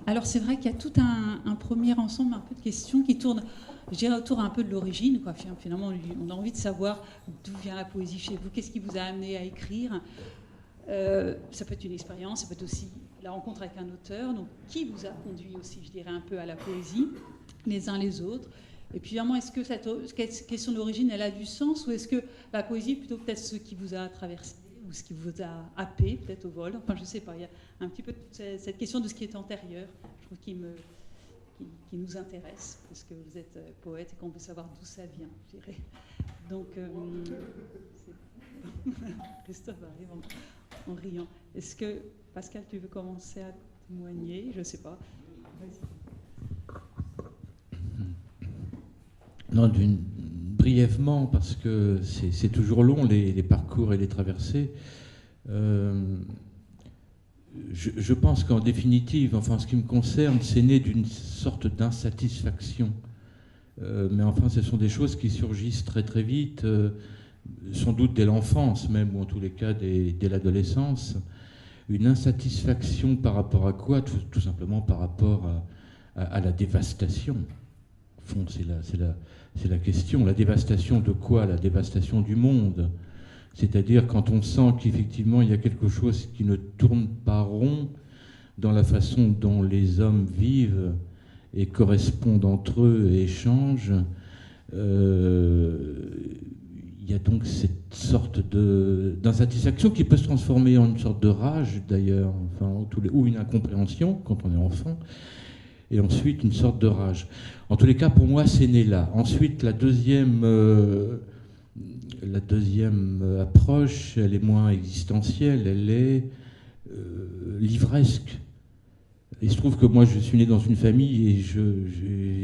Alors c'est vrai qu'il y a tout un premier ensemble un peu de questions qui tournent, je dirais, autour un peu de l'origine, quoi. Finalement, on a envie de savoir d'où vient la poésie chez vous, qu'est-ce qui vous a amené à écrire. Ça peut être une expérience, ça peut être aussi la rencontre avec un auteur, donc qui vous a conduit aussi, je dirais, un peu à la poésie, les uns les autres. Et puis vraiment, est-ce que cette question d'origine, elle a du sens, ou est-ce que la poésie est plutôt peut-être ce qui vous a traversé, ou ce qui vous a happé, peut-être au vol. Enfin, je ne sais pas, il y a un petit peu cette question de ce qui est antérieur, je trouve, qui nous intéresse, parce que vous êtes poète et qu'on veut savoir d'où ça vient, je dirais. Donc, Christophe arrive en riant. Est-ce que, Pascal, tu veux commencer à témoigner? Je ne sais pas. Vas-y. Non, brièvement, parce que c'est toujours long, les parcours et les traversées. Je pense qu'en définitive, enfin, en ce qui me concerne, c'est né d'une sorte d'insatisfaction. Mais enfin, ce sont des choses qui surgissent très très vite, sans doute dès l'enfance même, ou en tous les cas dès l'adolescence. Une insatisfaction par rapport à quoi? Tout simplement par rapport à la dévastation. Au fond, c'est la question. La dévastation de quoi? La dévastation du monde. C'est-à-dire quand on sent qu'effectivement il y a quelque chose qui ne tourne pas rond dans la façon dont les hommes vivent et correspondent entre eux et échangent, il y a donc cette sorte d'insatisfaction qui peut se transformer en une sorte de rage d'ailleurs, enfin, ou une incompréhension quand on est enfant, et ensuite une sorte de rage. En tous les cas, pour moi, c'est né là. Ensuite, la deuxième approche, elle est moins existentielle, elle est livresque. Il se trouve que moi, je suis né dans une famille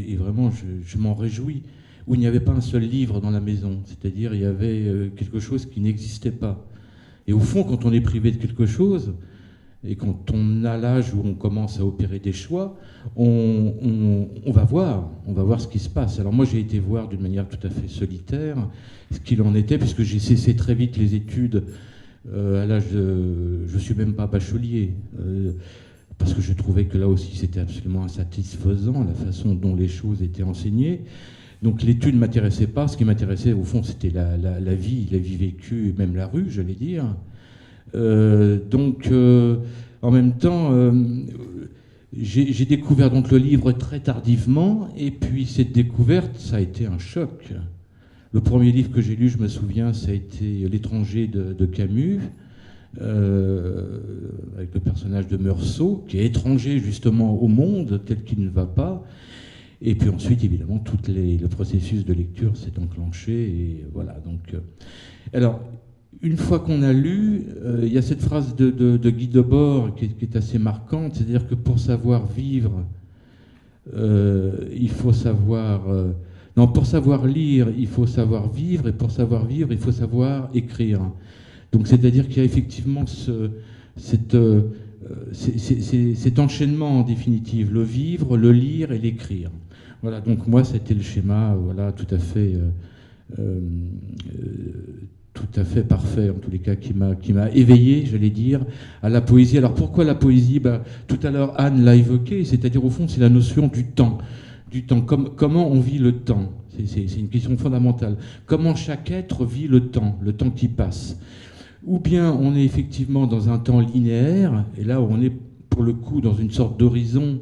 et vraiment, je m'en réjouis, où il n'y avait pas un seul livre dans la maison. C'est-à-dire, il y avait quelque chose qui n'existait pas. Et au fond, quand on est privé de quelque chose, et quand on a l'âge où on commence à opérer des choix, on va voir ce qui se passe. Alors moi, j'ai été voir d'une manière tout à fait solitaire ce qu'il en était, puisque j'ai cessé très vite les études à l'âge de... Je ne suis même pas bachelier, parce que je trouvais que là aussi, c'était absolument insatisfaisant, la façon dont les choses étaient enseignées. Donc l'étude ne m'intéressait pas. Ce qui m'intéressait, au fond, c'était la vie vécue, et même la rue, j'allais dire. En même temps, j'ai découvert donc le livre très tardivement, et puis cette découverte, ça a été un choc. Le premier livre que j'ai lu, je me souviens, ça a été L'étranger de Camus, avec le personnage de Meursault, qui est étranger justement au monde tel qu'il ne va pas. Et puis ensuite, évidemment, le processus de lecture s'est enclenché, et voilà. Donc, alors, une fois qu'on a lu, il y a cette phrase de Guy Debord qui est assez marquante, c'est-à-dire que pour savoir vivre, il faut savoir... non, pour savoir lire, il faut savoir vivre, et pour savoir vivre, il faut savoir écrire. Donc c'est-à-dire qu'il y a effectivement cet enchaînement en définitive, le vivre, le lire et l'écrire. Voilà, donc moi c'était le schéma, voilà, tout à fait parfait, en tous les cas, qui m'a éveillé, j'allais dire, à la poésie. Alors pourquoi la poésie? Tout à l'heure, Anne l'a évoqué, c'est-à-dire au fond, c'est la notion du temps. Comment on vit le temps? C'est une question fondamentale. Comment chaque être vit le temps qui passe? Ou bien on est effectivement dans un temps linéaire, et là on est pour le coup dans une sorte d'horizon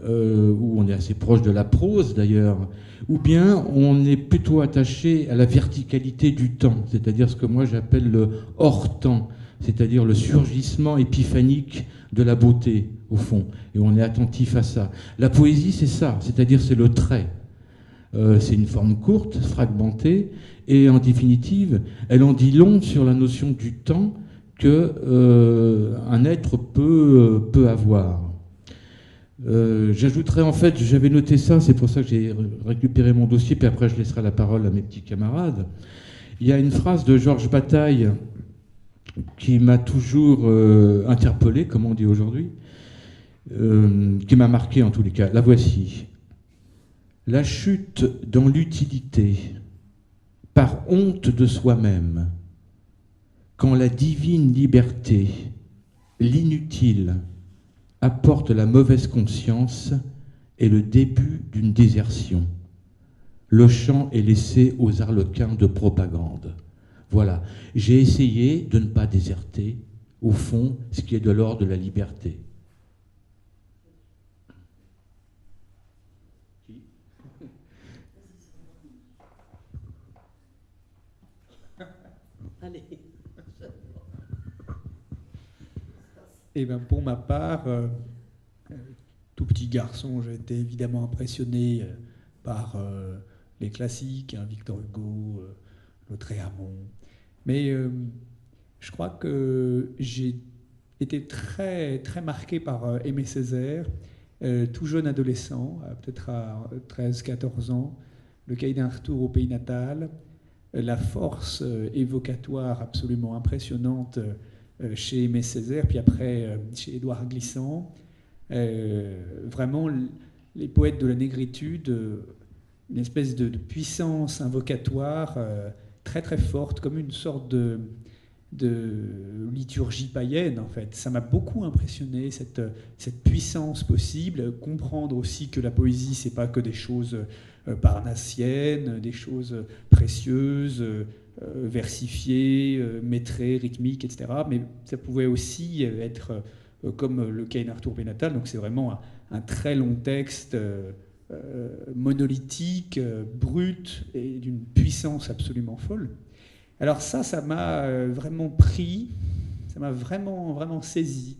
où on est assez proche de la prose d'ailleurs, ou bien on est plutôt attaché à la verticalité du temps, c'est-à-dire ce que moi j'appelle le hors-temps, c'est-à-dire le surgissement épiphanique de la beauté, au fond, et on est attentif à ça. La poésie, c'est ça, c'est-à-dire c'est le trait. C'est une forme courte, fragmentée, et en définitive, elle en dit long sur la notion du temps qu'un être peut avoir. J'ajouterais, en fait, j'avais noté ça, c'est pour ça que j'ai récupéré mon dossier, puis après je laisserai la parole à mes petits camarades. Il y a une phrase de Georges Bataille qui m'a toujours interpellé, comme on dit aujourd'hui, qui m'a marqué en tous les cas. La voici. La chute dans l'utilité, par honte de soi-même, quand la divine liberté, l'inutile, apporte la mauvaise conscience et le début d'une désertion. Le champ est laissé aux arlequins de propagande. Voilà, j'ai essayé de ne pas déserter, au fond, ce qui est de l'ordre de la liberté. Allez. Et ben pour ma part, tout petit garçon, j'ai été évidemment impressionné par les classiques, hein, Victor Hugo, Lautréamont. Mais je crois que j'ai été très, très marqué par Aimé Césaire, tout jeune adolescent, peut-être à 13-14 ans, le cahier d'un retour au pays natal, la force évocatoire absolument impressionnante chez Aimé Césaire, puis après chez Édouard Glissant. Vraiment, les poètes de la négritude, une espèce de puissance invocatoire très très forte, comme une sorte de liturgie païenne en fait. Ça m'a beaucoup impressionné, cette puissance possible, comprendre aussi que la poésie, c'est pas que des choses parnassiennes, des choses précieuses, versifiées, métrées, rythmiques, etc. Mais ça pouvait aussi être comme le cahier d'un retour pénatal, donc c'est vraiment un très long texte monolithique, brut, et d'une puissance absolument folle. Alors ça m'a vraiment pris, ça m'a vraiment, vraiment saisi.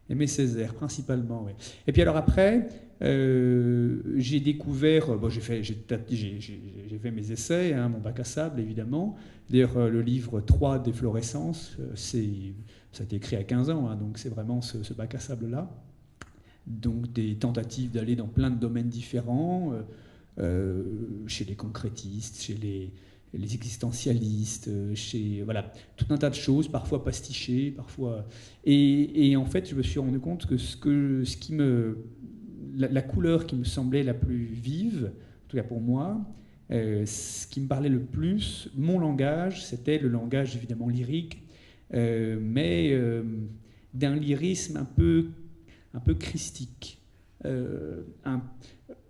Aimé Césaire, principalement, oui. Et puis alors après, j'ai découvert, bon, j'ai fait mes essais, hein, mon bac à sable, évidemment. D'ailleurs, le livre 3 Déflorescence, ça a été écrit à 15 ans, hein, donc c'est vraiment ce bac à sable-là. Donc des tentatives d'aller dans plein de domaines différents, chez les concrétistes, chez les existentialistes, chez voilà, tout un tas de choses, parfois pastichées, parfois... Et en fait, je me suis rendu compte que la couleur qui me semblait la plus vive, en tout cas pour moi, ce qui me parlait le plus, mon langage, c'était le langage évidemment lyrique, mais d'un lyrisme un peu christique.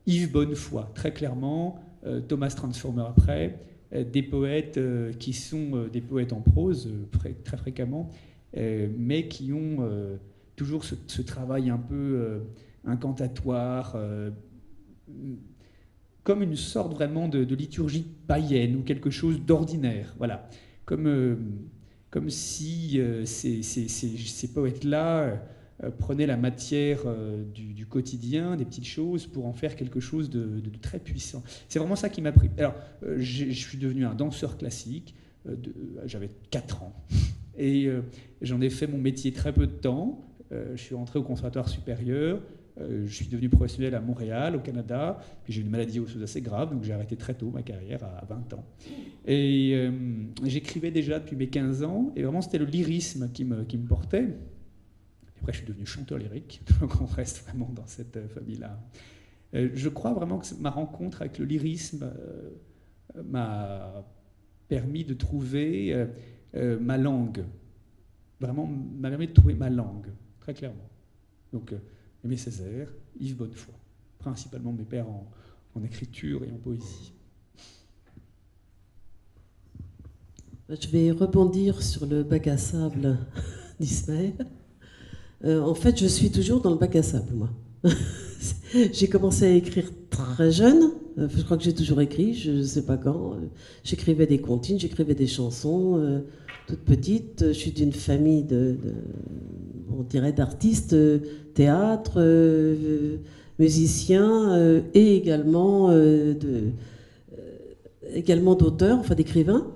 Yves Bonnefoy, très clairement, Thomas Transformer après, des poètes qui sont des poètes en prose, très fréquemment, mais qui ont toujours ce travail un peu incantatoire, comme une sorte vraiment de liturgie païenne ou quelque chose d'ordinaire. Voilà. Comme si ces poètes-là prenaient la matière du quotidien, des petites choses, pour en faire quelque chose de très puissant. C'est vraiment ça qui m'a pris. Alors, je suis devenu un danseur classique, j'avais 4 ans, et j'en ai fait mon métier très peu de temps. Je suis rentré au conservatoire supérieur, je suis devenu professionnel à Montréal, au Canada, puis j'ai eu une maladie osseuse assez grave, donc j'ai arrêté très tôt ma carrière, à 20 ans. Et j'écrivais déjà depuis mes 15 ans, et vraiment c'était le lyrisme qui me portait. Après, je suis devenu chanteur lyrique, donc on reste vraiment dans cette famille-là. Je crois vraiment que ma rencontre avec le lyrisme m'a permis de trouver ma langue. Vraiment, m'a permis de trouver ma langue, très clairement. Donc, Aimé Césaire, Yves Bonnefoy, principalement mes pères en écriture et en poésie. Je vais rebondir sur le bac à sable d'Ismaël. En fait, je suis toujours dans le bac à sable, moi. J'ai commencé à écrire très jeune. Je crois que j'ai toujours écrit, je ne sais pas quand. J'écrivais des comptines, j'écrivais des chansons, toute petite. Je suis d'une famille on dirait d'artistes, théâtre, musiciens, et également d'auteurs, enfin d'écrivains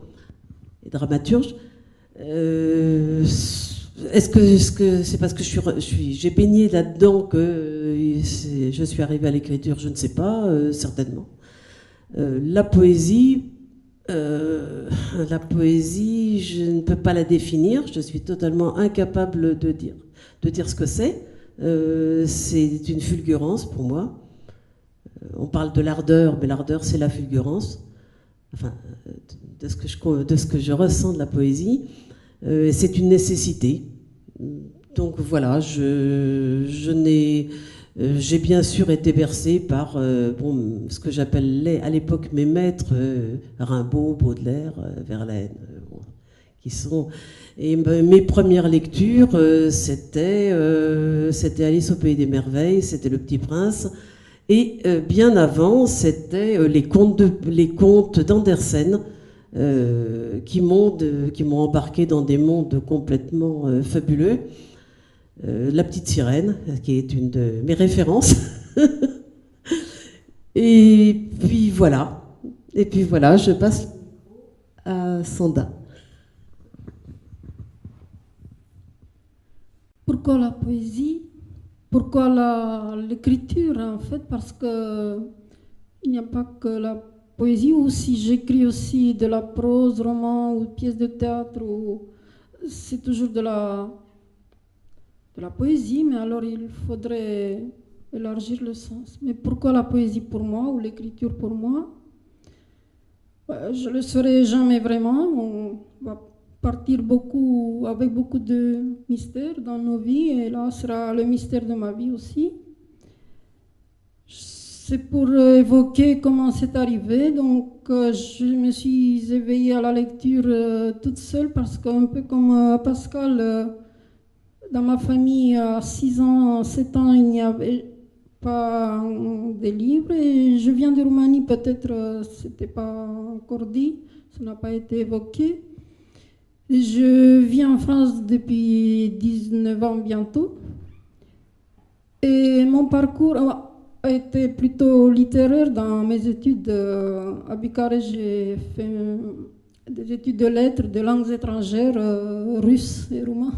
et dramaturges. Est-ce que c'est parce que j'ai baigné là-dedans que je suis arrivée à l'écriture? Je ne sais pas, certainement. La poésie, je ne peux pas la définir. Je suis totalement incapable de dire ce que c'est. C'est une fulgurance pour moi. On parle de l'ardeur, mais l'ardeur, c'est la fulgurance. Enfin, de ce que je ressens de la poésie. C'est une nécessité. Donc voilà, j'ai bien sûr été bercée par ce que j'appelais à l'époque mes maîtres, Rimbaud, Baudelaire, Verlaine, bon, qui sont... Et mes premières lectures, c'était Alice au Pays des Merveilles, c'était Le Petit Prince, et bien avant, c'était les contes d'Andersen, qui m'ont embarqué dans des mondes complètement fabuleux. La Petite Sirène, qui est une de mes références. Et puis voilà, je passe à Sanda. Pourquoi la poésie? Pourquoi l'écriture, en fait? Parce que il n'y a pas que la poésie, ou si j'écris aussi de la prose, roman ou pièces de théâtre, c'est toujours de la poésie, mais alors il faudrait élargir le sens. Mais pourquoi la poésie pour moi, ou l'écriture pour moi? Je ne le saurai jamais vraiment. On va partir avec beaucoup de mystères dans nos vies, et là sera le mystère de ma vie aussi. C'est pour évoquer comment c'est arrivé. Donc je me suis éveillée à la lecture toute seule, parce qu'un peu comme Pascal, dans ma famille, à 6 ans, 7 ans, il n'y avait pas de livres. Et je viens de Roumanie, peut-être ce n'était pas encore dit, ça n'a pas été évoqué. Et je vis en France depuis 19 ans bientôt. Et mon parcours a été plutôt littéraire. Dans mes études à Bucarest, j'ai fait des études de lettres, de langues étrangères, russe et roumain.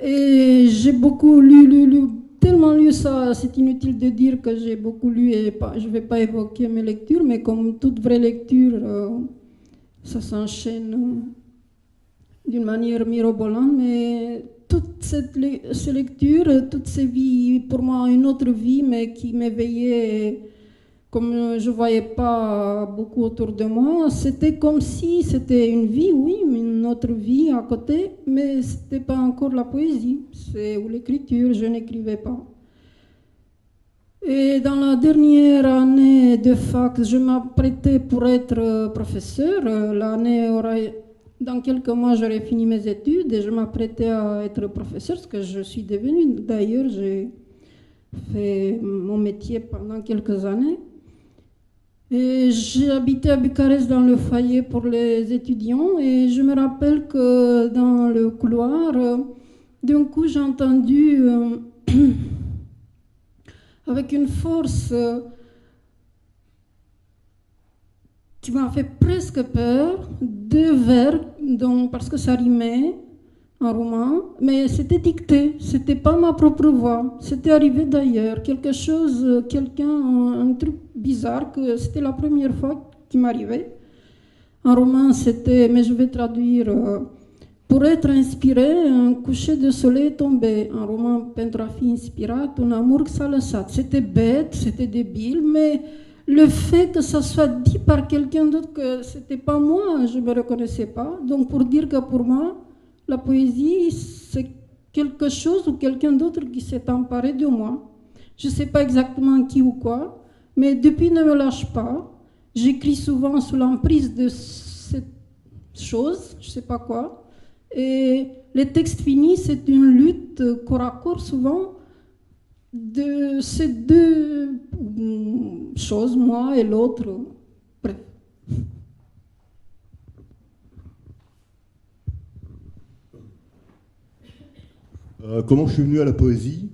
Et j'ai beaucoup lu, tellement lu ça, c'est inutile de dire que j'ai beaucoup lu, et je ne vais pas évoquer mes lectures, mais comme toute vraie lecture, ça s'enchaîne d'une manière mirobolante. Mais toutes ces lectures, toutes ces vies, pour moi une autre vie, mais qui m'éveillait, comme je ne voyais pas beaucoup autour de moi, c'était comme si c'était une vie, oui, une autre vie à côté, mais ce n'était pas encore la poésie, ou l'écriture, je n'écrivais pas. Et dans la dernière année de fac, je m'apprêtais pour être professeur. Dans quelques mois, j'aurais fini mes études et je m'apprêtais à être professeur, ce que je suis devenue. D'ailleurs, j'ai fait mon métier pendant quelques années. Et j'ai habité à Bucarest dans le foyer pour les étudiants, et je me rappelle que dans le couloir, d'un coup j'ai entendu avec une force qui m'a fait presque peur, 2 vers, parce que ça rimait en roumain, mais c'était dicté, c'était pas ma propre voix, c'était arrivé d'ailleurs, un truc bizarre, que c'était la première fois qui m'arrivait. En roumain, c'était, mais je vais traduire, pour être inspiré, un coucher de soleil est tombé. En roumain, pentru a fi inspirat, un amour s-a lăsat. C'était bête, c'était débile, mais le fait que ça soit dit par quelqu'un d'autre, que c'était pas moi, je me reconnaissais pas. Donc pour dire que pour moi, la poésie, c'est quelque chose ou quelqu'un d'autre qui s'est emparé de moi. Je ne sais pas exactement qui ou quoi, mais depuis, ne me lâche pas. J'écris souvent sous l'emprise de cette chose, je ne sais pas quoi. Et les textes finis, c'est une lutte corps à corps souvent de ces 2 choses, moi et l'autre. Bref. Comment je suis venu à la poésie?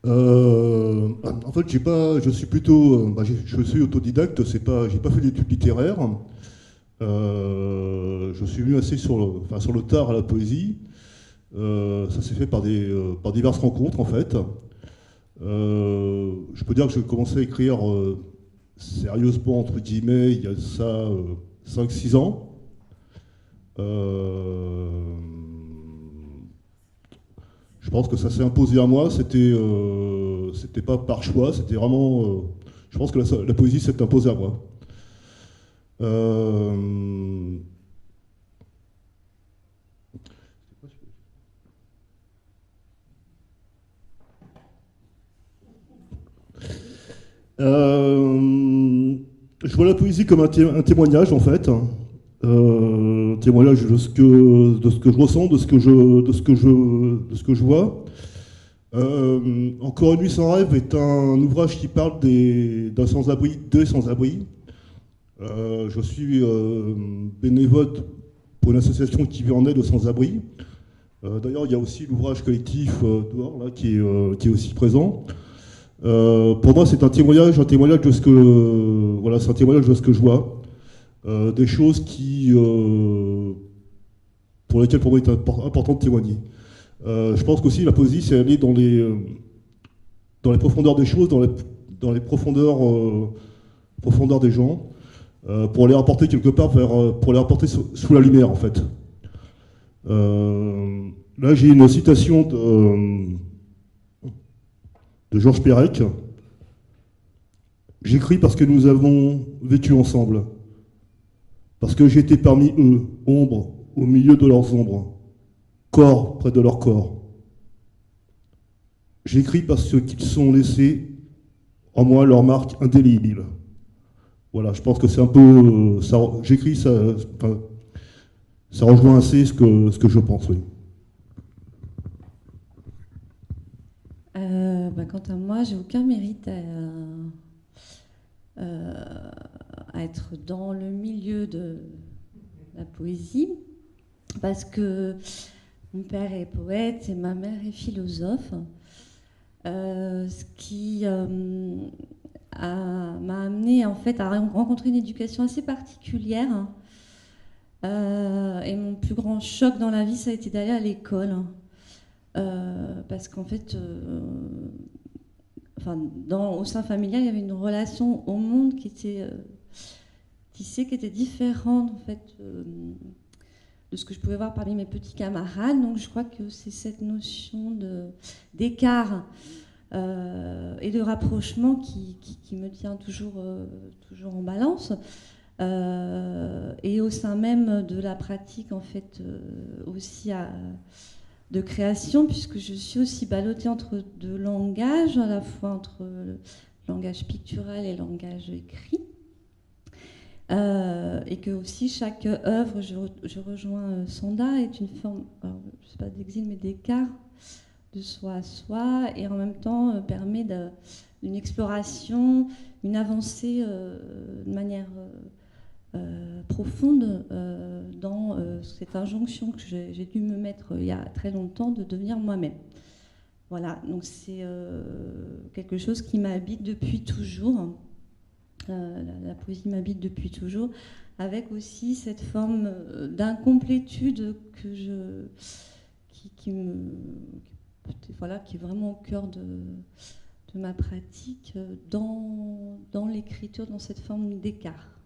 En fait, je suis plutôt, je suis autodidacte. J'ai pas fait d'études littéraires. Je suis venu assez sur le tard à la poésie. Ça s'est fait par diverses rencontres en fait. Je peux dire que j'ai commencé à écrire sérieusement entre guillemets il y a ça 5-6 ans. Je pense que ça s'est imposé à moi, c'était pas par choix, c'était vraiment... je pense que la poésie s'est imposée à moi. Je vois la poésie comme un témoignage, en fait. Un témoignage de ce que je ressens, de ce que je vois. Encore une nuit sans rêve est un ouvrage qui parle d'un sans-abri, des sans-abri. Je suis bénévole pour une association qui vit en aide aux sans-abri. D'ailleurs, il y a aussi l'ouvrage collectif dehors là, qui est aussi présent. Pour moi, c'est un témoignage de ce que voilà, c'est un témoignage de ce que je vois, des choses pour lesquelles pour moi il est important de témoigner. Je pense qu'aussi la poésie, c'est aller dans les profondeurs des choses, dans les profondeurs des gens, pour les rapporter quelque part pour les rapporter sous la lumière en fait. Là, j'ai une citation de Georges Perec. J'écris parce que nous avons vécu ensemble, parce que j'étais parmi eux, ombre au milieu de leurs ombres, corps près de leur corps. J'écris parce qu'ils sont laissés en moi leur marque indélébile. Voilà, je pense que c'est un peu ça. J'écris ça. Ça rejoint assez ce que je pense, oui. Quant à moi, j'ai aucun mérite à être dans le milieu de la poésie, parce que mon père est poète et ma mère est philosophe, ce qui m'a amené en fait à rencontrer une éducation assez particulière. Et mon plus grand choc dans la vie, ça a été d'aller à l'école. Parce qu'en fait, au sein familial, il y avait une relation au monde qui était différente en fait, de ce que je pouvais voir parmi mes petits camarades. Donc je crois que c'est cette notion d'écart et de rapprochement qui me tient toujours en balance. Et au sein même de la pratique en fait aussi de création, puisque je suis aussi ballottée entre deux langages, à la fois entre le langage pictural et le langage écrit, et que aussi chaque œuvre, je rejoins Sonda, est une forme, alors, je sais pas d'exil, mais d'écart de soi à soi, et en même temps permet une exploration, une avancée de manière profonde dans cette injonction que j'ai dû me mettre il y a très longtemps de devenir moi-même. Voilà, donc c'est quelque chose qui m'habite depuis toujours. La poésie m'habite depuis toujours, avec aussi cette forme d'incomplétude qui est vraiment au cœur de ma pratique dans l'écriture, dans cette forme d'écart.